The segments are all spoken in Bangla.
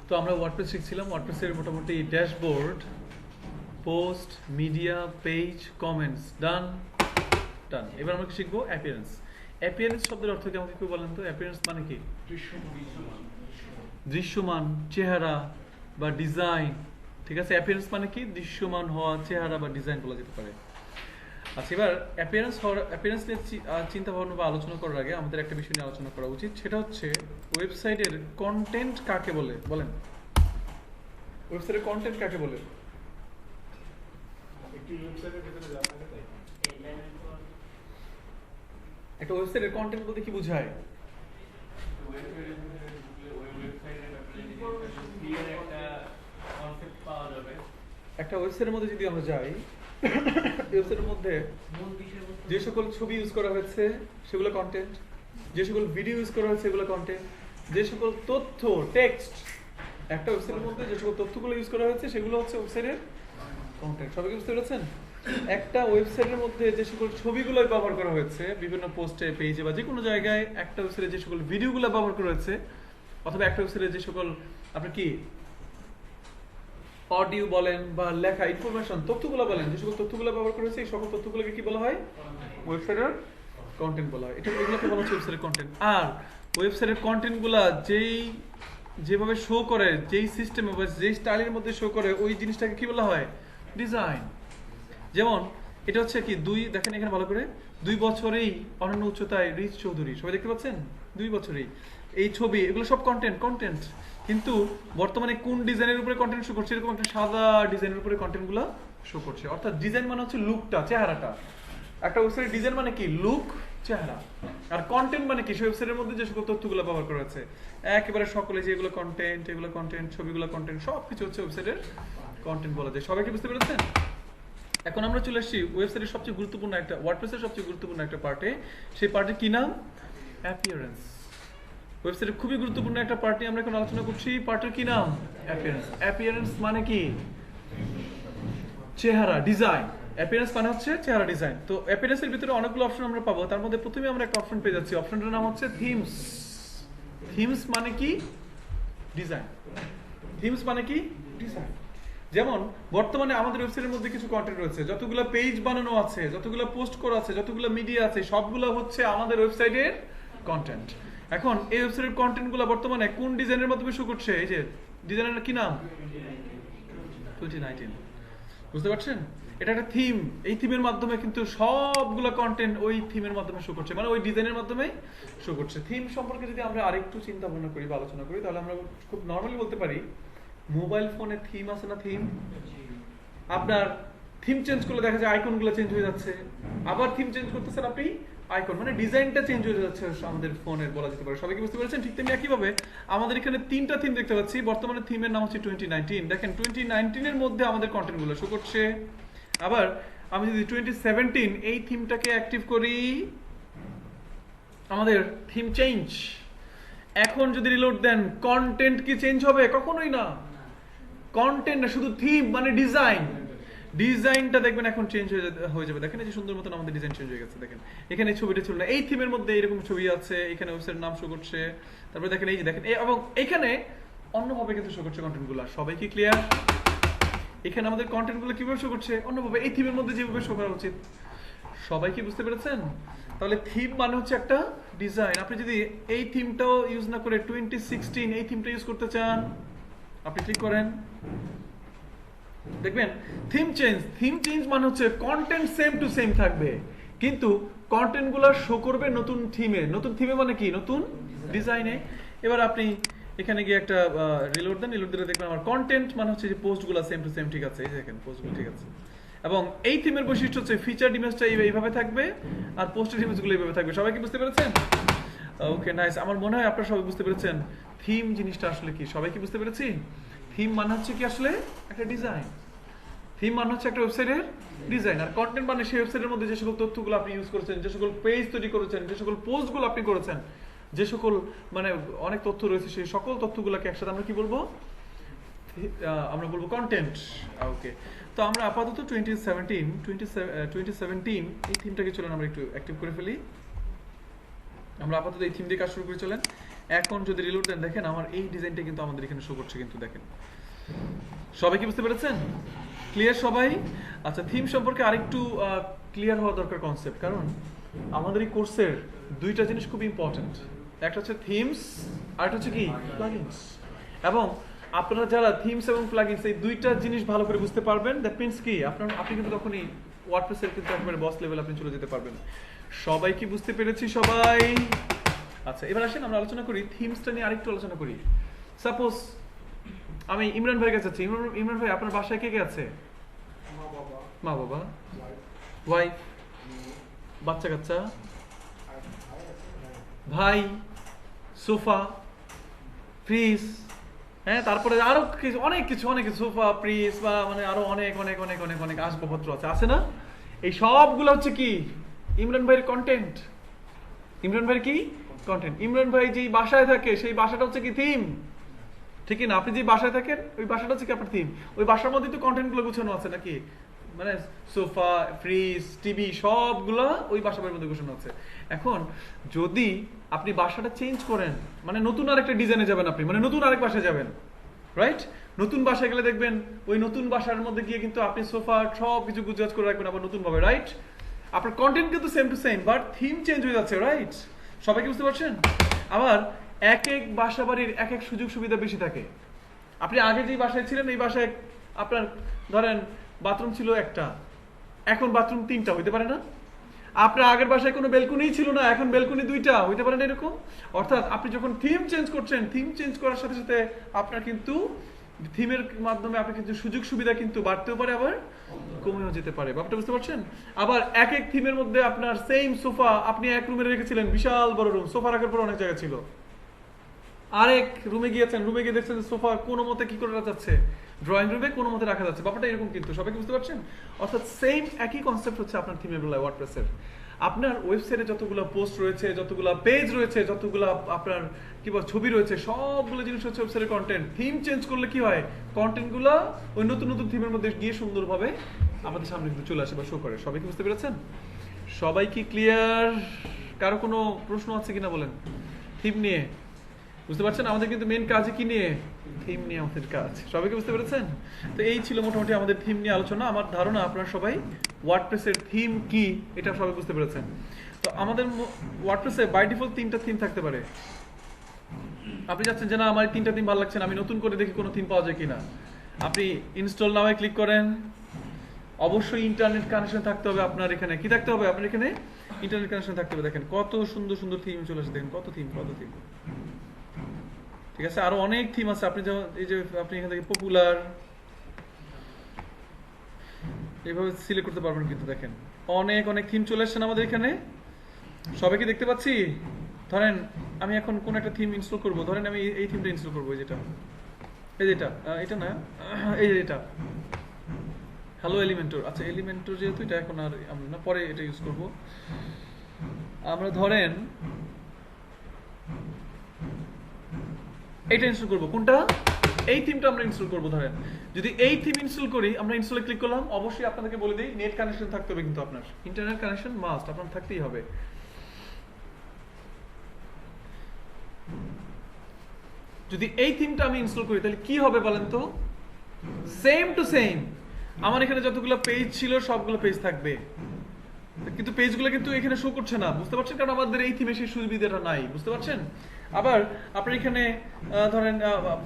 তো আমরা ওয়ার্ডপ্রেস শিখছিলাম। ওয়ার্ডপ্রেসের মোটামুটি dashboard, post, media, page, comments, done done. এবার আমরা কি শিখবো? অ্যাপিয়ারেন্স। অ্যাপিয়ারেন্স শব্দের অর্থ কি আমাকে একটু বলেন তো? অ্যাপিয়ারেন্স মানে কি? দৃশ্যমান, চেহারা বা ডিজাইন। ঠিক আছে, অ্যাপিয়ারেন্স মানে কি? দৃশ্যমান হওয়া, চেহারা বা ডিজাইন বলা যেতে পারে। আচ্ছা, এবার অ্যাপিয়ারেন্স নিয়ে চিন্তা ভাবনা বা আলোচনা করার আগে আমাদের একটা বিষয় নিয়ে আলোচনা করা উচিত। সেটা হচ্ছে ওয়েবসাইটের কন্টেন্ট কাকে বলে? বলেন, ওয়েবসাইটের কন্টেন্ট কাকে বলে? একটা ওয়েবসাইটের কন্টেন্ট বলতে কি বোঝায়? একটা ওয়েবসাইটের মধ্যে যদি আমরা যাই, ওয়েবসাইটের মধ্যে যে সকল ছবি ইউজ করা হয়েছে সেগুলো কন্টেন্ট, যে সকল ভিডিও ইউজ করা হয়েছে সেগুলো কন্টেন্ট, যে সকল তথ্য টেক্সট একটা ওয়েবসাইটের মধ্যে যে সকল তথ্যগুলো ইউজ করা হয়েছে সেগুলো হচ্ছে ওয়েবসাইটের কন্টেন্ট। সবাই বুঝতে পেরেছেন? একটা ওয়েবসাইটের মধ্যে যে সকল ছবিগুলো ব্যবহার করা হয়েছে বিভিন্ন পোস্টে, পেজে বা যে কোনো জায়গায়, একটা ওয়েবসাইটে যে সকল ভিডিওগুলো ব্যবহার করা হয়েছে, অথবা একটা ওয়েবসাইটে যে সকল আপনি কি অডিও বলেন বা লেখা ইনফরমেশন তথ্যগুলো বলেন, যে সকল তথ্যগুলো ব্যবহার করা হয়েছে এই সকল তথ্যগুলোকে কি বলা হয়? ওয়েবসাইটের কন্টেন্ট বলা হয়। এগুলোকে বলা হচ্ছে ওয়েবসাইটের কন্টেন্ট। আর ওয়েবসাইটের কন্টেন্টগুলো যেভাবে শো করে, যেই সিস্টেমে বা যেই স্টাইলের মধ্যে শো করে, ওই জিনিসটাকে কি বলা হয়? ডিজাইন। যেমন এটা হচ্ছে কি, দেখেন এখানে ভালো করে, 2 বছরেই অনন্য উচ্চতায় রিচ চৌধুরী, সবাই দেখতে পাচ্ছেন? 2 বছরেই এই ছবি, এগুলো সব কন্টেন্ট। কিন্তু বর্তমানে কোন ডিজাইনের উপরে কন্টেন্ট শো করছে? এরকম একটা সাদা ডিজাইনের উপরে কন্টেন্টগুলো শো করছে। অর্থাৎ ডিজাইন মানে হচ্ছে লুকটা, চেহারাটা। একটা ওয়েবসাইটের ডিজাইন মানে কি? লুক, চেহারা। আর কন্টেন্ট মানে কি? সেই ওয়েবসাইটের মধ্যে যে সকল তথ্যগুলো ব্যবহার করা হয়েছে, একেবারে সকলে যে এগুলো কন্টেন্ট, ছবিগুলো কন্টেন্ট, সবকিছু হচ্ছে ওয়েবসাইটের কন্টেন্ট বলা যায়। সবাই কি বুঝতে পেরেছেন? এখন আমরা চলে আসছি ওয়েবসাইটের সবচেয়ে গুরুত্বপূর্ণ একটা, ওয়ার্ডপ্রেসের সবচেয়ে গুরুত্বপূর্ণ একটা পার্টে। সেই পার্টের কি নাম? অ্যাপিয়ারেন্স। ওয়েবসাইটের খুবই গুরুত্বপূর্ণ একটা পার্ট নিয়ে আমরা এখন আলোচনা করছি। পার্টের কি নাম? অ্যাপিয়ারেন্স। অ্যাপিয়ারেন্স মানে কি? চেহারা, ডিজাইন। অ্যাপিয়ারেন্স মানে হচ্ছে চেহারা, ডিজাইন। তো অ্যাপিয়ারেন্সের ভিতরে অনেকগুলো অপশন আমরা পাবো। তার মধ্যে প্রথমে আমরা একটা অপশন পেয়ে যাচ্ছি। অপশনটার নাম হচ্ছে থিমস। থিমস মানে কি? ডিজাইন। থিমস মানে কি? ডিজাইন। যেমন বর্তমানে আমাদের ওয়েবসাইটের মধ্যে কিছু কন্টেন্ট রয়েছে, যতগুলো পেজ বানানো আছে, যতগুলো পোস্ট করা আছে, যতগুলো মিডিয়া আছে, সবগুলো হচ্ছে আমাদের ওয়েবসাইটের কন্টেন্ট। এখন এই ওয়েবসাইটের কন্টেন্টগুলো বর্তমানে কোন ডিজাইনের মাধ্যমে শো করছে? এই যে ডিজাইনের কি নাম? 2019। বুঝতে পারছেন? এটা একটা থিম। এই থিমের মাধ্যমে কিন্তু সবগুলো কন্টেন্ট ওই থিমের মাধ্যমে শো করছে, মানে ওই ডিজাইনের মাধ্যমে শো করছে। থিম সম্পর্কে যদি আমরা আরেকটু চিন্তা ভাবনা করি বা আলোচনা করি, তাহলে আমরা খুব নর্মালি বলতে পারি, মোবাইল ফোনে থিম আছে না? থিম, আপনার থিম চেঞ্জ করলে দেখা যায় আইকনগুলো চেঞ্জ হয়ে যাচ্ছে, আবার থিম চেঞ্জ করতেছেন আপনি, আইকন মানে ডিজাইনটা চেঞ্জ হয়ে যাচ্ছে আমাদের ফোনের, বলা যেতে পারে। সবাই কি বুঝতে পেরেছেন? ঠিক তেমনি একইভাবে আমাদের এখানে 3টা থিম দেখতে পাচ্ছি। বর্তমানে থিমের নাম হচ্ছে 2019। দেখেন 2019 এর মধ্যে আমাদের কন্টেন্টগুলো শো করছে। আবার আমি যদি 2017 এই থিমটাকে অ্যাক্টিভ করি, আমাদের থিম চেঞ্জ। এখন যদি রিলোড দেন, কন্টেন্ট কি চেঞ্জ হবে? কখনোই না। কন্টেন্ট না, শুধু থিম মানে ডিজাইন। ডিজাইনটা দেখবেন এখন চেঞ্জ হয়ে যাবে। দেখেন এই যে সুন্দর মতন আমাদের ডিজাইন চেঞ্জ হয়ে গেছে। দেখেন এখানে ছবিটা ছিল না, এই থিমের মধ্যে এরকম ছবি আছে, এখানে ওয়েবসাইটের নাম শো করছে। তারপরে দেখেন এই যে দেখেন, এবং এখানে অন্যভাবে কিন্তু শো করছে কন্টেন্টগুলো। সবাই কি ক্লিয়ার? এখানে আমাদের কন্টেন্টগুলো কিভাবে শো করছে? অন্যভাবে, এই থিমের মধ্যে যেভাবে শো করা উচিত। সবাই কি বুঝতে পেরেছেন? তাহলে থিম মানে হচ্ছে একটা ডিজাইন। আপনি যদি এই থিমটাও ইউজ না করে 2016 এই থিমটা ইউজ করতে চান, আপনি ক্লিক করেন, দেখবেন থিম চেঞ্জ মানে হচ্ছে কন্টেন্ট সেম টু সেম থাকবে, কিন্তু কন্টেন্টগুলো শো করবে নতুন থিমে। নতুন থিমে মানে কি? নতুন ডিজাইনে। এবার আপনি এখানে গিয়ে একটা রিলোড দেন, রিলোড দিলে দেখবেন আমার কন্টেন্ট মানে হচ্ছে যে পোস্টগুলো সেম টু সেম ঠিক আছে। এই দেখেন পোস্টগুলো ঠিক আছে। এবং এই থিমের বৈশিষ্ট্য হচ্ছে ফিচার ইমেজটা এইভাবে থাকবে, আর পোস্টের ইমেজগুলো এইভাবে থাকবে। সবাই কি বুঝতে পেরেছেন? ওকে, নাইস। আমার মনে হয় আপনারা সবাই বুঝতে পেরেছেন থিম জিনিসটা আসলে কি। সবাই কি বুঝতে পেরেছি? থিম মানে হচ্ছে কি আসলে একটা ডিজাইন। থিম মানে হচ্ছে একটা ওয়েবসাইটের ডিজাইন। আর কন্টেন্ট মানে সেই ওয়েবসাইটের মধ্যে যে সকল তথ্যগুলো আপনি ইউজ করেছেন, যে সকল পেজ তৈরি করেছেন, যে সকল পোস্টগুলো আপনি করেছেন, যে সকল মানে অনেক তথ্য রয়েছে, সেই সকল তথ্যগুলোকে একসাথে আমরা কি বলবো? আমরা বলবো কন্টেন্ট। ওকে, তো আমরা আপাতত 2017 এই থিমটাকে চলেন আমরা একটু অ্যাক্টিভ করে ফেলি। আমরা আপাতত এই থিম দিয়ে কাজ শুরু করে চলেন। এখন যদি রিলোড দেন দেখেন আমার এই ডিজাইনটা কিন্তু আমাদের এখানে শো করছে কিন্তু দেখেন। সবাই কি বুঝতে পেরেছেন? ক্লিয়ার সবাই? আচ্ছা, থিম সম্পর্কে আরেকটু ক্লিয়ার হওয়া দরকার কনসেপ্ট, কারণ আমাদের এই কোর্সের দুইটা জিনিস খুব ইম্পর্টেন্ট। একটা হচ্ছে থিমস, আরেকটা হচ্ছে কি প্লাগইনস। এবং আপনারা যারা থিমস এবং প্লাগইনস এই দুইটা জিনিস ভালো করে বুঝতে পারবেন, দ্যাট মিন্স কি আপনি কিন্তু তখনই ওয়ার্ডপ্রেসের কিন্তু একেবারে বস লেভেল আপনি চলে যেতে পারবেন। সবাই কি বুঝতে পেরেছি সবাই? আচ্ছা, এবার আসেন আমরা আলোচনা করি থিমসটা নিয়ে আরেকটু আলোচনা করি। সাপোজ আমি ইমরান ভাইয়ের কাছে আছি। ইমরান ভাই, আপনার বাসায় কে কে আছে? মা বাবা, ওয়াইফ, বাচ্চা কাচ্চা, ভাই, সোফা, ফ্রিজ, হ্যাঁ, তারপরে আরো কিছু অনেক কিছু সোফা, ফ্রিজ বা মানে আরো অনেক অনেক অনেক অনেক অনেক আসবাবপত্র আছে না? এই সবগুলো হচ্ছে কি ইমরান ভাইয়ের কন্টেন্ট। ইমরান ভাইয়ের কি কন্টেন্ট? ইমরান ভাই যেই বাসায় থাকে সেই বাসাটা হচ্ছে কি থিম, ঠিক না? আপনি যে বাসায় থাকেন ওই বাসাটা হচ্ছে কি আপনার থিম। ওই বাসার মধ্যে তো কন্টেন্ট গুলো গুছানো আছে নাকি? মানে সোফা, ফ্রিজ, টিভি সবগুলো ওই বাসার মধ্যে গুছানো আছে। এখন যদি আপনি বাসাটা চেঞ্জ করেন, মানে নতুন আরেকটা ডিজাইনে যাবেন আপনি, মানে নতুন আরেক বাসায় যাবেন, রাইট? নতুন বাসায় গেলে দেখবেন ওই নতুন বাসার মধ্যে গিয়ে কিন্তু আপনি সোফা সব কিছু গুজরাজ করে রাখবেন আবার নতুন ভাবে, রাইট? আপনার কন্টেন্ট কিন্তু same to same, but theme change হয়ে যাচ্ছে, রাইট? সবাই কি বুঝতে পারছেন? আবার এক এক বাসা বাড়ির এক এক সুযোগ সুবিধা বেশি থাকে। আপনি আগে যেই বাসায় ছিলেন এই বাসায় আপনার ধরেন বাথরুম ছিল একটা, এখন বাথরুম 3টা হইতে পারে না? আপনার আগের বাসায় কোনো বেলকনি ছিল না, এখন বেলকনি 2টা হইতে পারে না এরকম? অর্থাৎ আপনি যখন থিম চেঞ্জ করছেন, থিম চেঞ্জ করার সাথে সাথে আপনার কিন্তু থিমের মাধ্যমে আপনার কিন্তু সুযোগ সুবিধা কিন্তু বাড়তেও পারে আবার কমেও যেতে পারে। ব্যাপারটা বুঝতে পারছেন? আবার এক এক থিমের মধ্যে আপনার সেম সোফা আপনি এক রুমে রেখেছিলেন, বিশাল বড় রুম, সোফা রাখার পর অনেক জায়গা ছিল। আরেক রুমে গিয়েছেন, রুমে গিয়ে দেখছেন সোফা কোনো মতে কি করে রাখা যাচ্ছে, ড্রয়িং রুমে কোনো মতে রাখা যাচ্ছে। ব্যাপারটা এরকম কিন্তু, সবাই বুঝতে পারছেন? অর্থাৎ সেম একই কনসেপ্ট হচ্ছে আপনার থিমের বেলায় ওয়ার্ডপ্রেসের। আপনার ওয়েবসাইটে যতগুলো পোস্ট রয়েছে, যতগুলো পেজ রয়েছে, যতগুলো আপনার কি বল ছবি রয়েছে, সবগুলো জিনিস হচ্ছে ওয়েবসাইটের কন্টেন্ট। থিম চেঞ্জ করলে কি হয়, কন্টেন্টগুলো ওই নতুন নতুন থিমের মধ্যে গিয়ে সুন্দরভাবে আমাদের সামনে কিন্তু চলে আসে বা শো করে। সবাই কি বুঝতে পেরেছেন? সবাই কি ক্লিয়ার? কারো কোনো প্রশ্ন আছে কিনা বলেন থিম নিয়ে? বুঝতে পারছেন আমাদের কিন্তু মেন কাজ কি নিয়ে? থিম নিয়ে আমাদের কাজ। সবাইকে বুঝতে পেরেছেন? তো এই ছিল মোটামুটি আমাদের থিম নিয়ে আলোচনা। আমার ধারণা আপনারা সবাই ওয়ার্ডপ্রেসের থিম কি এটা সবাই বুঝতে পেরেছেন। তো আমাদের ওয়ার্ডপ্রেসে বাই ডিফল্ট 3টা থিম থাকতে পারে। আপনি চাচ্ছেন যে না আমার 3টা থিম ভালো লাগছে না, আমি নতুন করে দেখি কোনো থিম পাওয়া যায় কিনা, আপনি ইনস্টল নাও ক্লিক করেন। অবশ্যই ইন্টারনেট কানেকশন থাকতে হবে আপনার এখানে। কি থাকতে হবে আপনার এখানে? ইন্টারনেট কানেকশন থাকতে হবে। দেখেন কত সুন্দর সুন্দর থিম চলে আসে, দেখেন কত থিম। ঠিক আছে, আরো অনেক থিম আছে। আপনি যেমন এই যে আপনি এখান থেকে পপুলার এইভাবে সিলেক্ট করতে পারবেন কিন্তু দেখেন অনেক অনেক থিম চলে আসছে আমাদের এখানে। সবাইকে দেখতে পাচ্ছি। ধরেন আমি এখন কোন একটা থিম ইনস্টল করব, ধরেন আমি এই থিমটা ইনস্টল করবো, যেটা এটা না, এই যে এটা হ্যালো এলিমেন্টর। আচ্ছা, এলিমেন্টর যেহেতু এটা এখন আর আমরা না, পরে এটা ইউজ করব। আমরা ধরেন এইটা ইনস্টল করব। কোনটা? এই থিমটা আমরা ইনস্টল করব। ধরেন যদি এই থিম ইনস্টল করি, আমরা ইনস্টলে ক্লিক করলাম। অবশ্যই আপনাদেরকে বলে দিই নেট কানেকশন থাকতে হবে কিন্তু আপনার ইন্টারনেট কানেকশন মাস্ট আপনার থাকতেই হবে। যদি এই থিমটা আমি ইনস্টল করি তাহলে কি হবে বলেন তো? সেম টু সেম আমার এখানে যতগুলো পেজ ছিল সবগুলো পেজ থাকবে, কিন্তু পেজগুলো কিন্তু এখানে শো করছে না। বুঝতে পারছেন? কারণ আমাদের এই থিমে সেই সুবিধাটা নাই। বুঝতে পারছেন? আবার আপনার এখানে ধরেন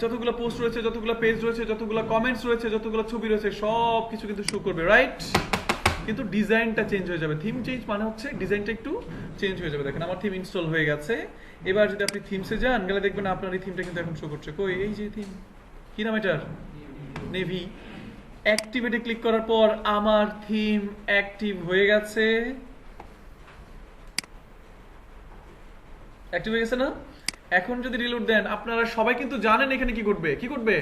যতগুলো পোস্ট রয়েছে, যতগুলো পেজ রয়েছে, যতগুলো কমেন্টস রয়েছে, যতগুলো ছবি রয়েছে, সব কিছু কিন্তু শো করবে, রাইট? কিন্তু ডিজাইনটা চেঞ্জ হয়ে যাবে। থিম চেঞ্জ মানে হচ্ছে ডিজাইনটা একটু চেঞ্জ হয়ে যাবে। দেখেন আমার থিম ইনস্টল হয়ে গেছে। এবার যদি আপনি থিমসে যান গেলে দেখবেন আপনার এই থিমটা কিন্তু এখন শো করছে। কই? এই যে থিম, কি নাম এটার? নেভি। অ্যাক্টিভেটে ক্লিক করার পর আমার থিম অ্যাক্টিভ হয়ে গেছে। অ্যাক্টিভ হয়ে গেছে না? এখন যদি রিলোড দেন আপনারা সবাই কিন্তু জানেন এখানে কি ঘটবে।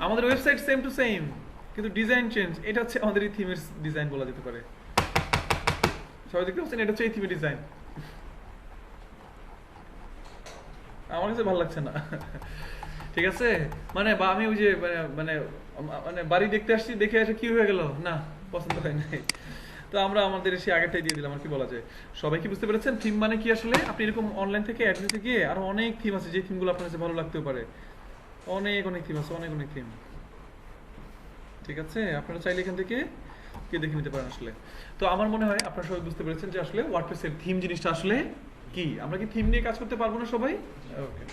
আমাদের ওয়েবসাইট সেম টু সেম, কিন্তু ডিজাইন চেঞ্জ। এটা হচ্ছে আমাদের এই থিমের ডিজাইন বলা যেতে পারে। সবাই দেখতে পাচ্ছেন? এটা হচ্ছে এই থিমের ডিজাইন। আমার কাছে ভালো লাগছে না। ঠিক আছে, মানে আমি ওই যে মানে মানে বাড়ি দেখতে আসছি, দেখে এসে কি হয়ে গেল, না পছন্দ হয় নাই। তো আমরা আমাদের এসে আগেরটাই দিয়ে দিলাম, আর কি বলা যায়। সবাই কি বুঝতে পেরেছেন থিম মানে কি আসলে? আপনি এরকম অনলাইন থেকে অ্যাড নিতে গিয়ে আরো অনেক থিম আছে, যে থিমগুলো আপনার কাছে ভালো লাগতেও পারে। অনেক অনেক থিম আছে, অনেক অনেক থিম। ঠিক আছে, আপনারা চাইলে এখান থেকে কে দেখে নিতে পারেন আসলে। তো আমার মনে হয় আপনারা সবাই বুঝতে পেরেছেন যে আসলে ওয়ার্ডপ্রেসের থিম জিনিসটা আসলে কি। আমরা কি থিম নিয়ে কাজ করতে পারবো না সবাই? ওকে।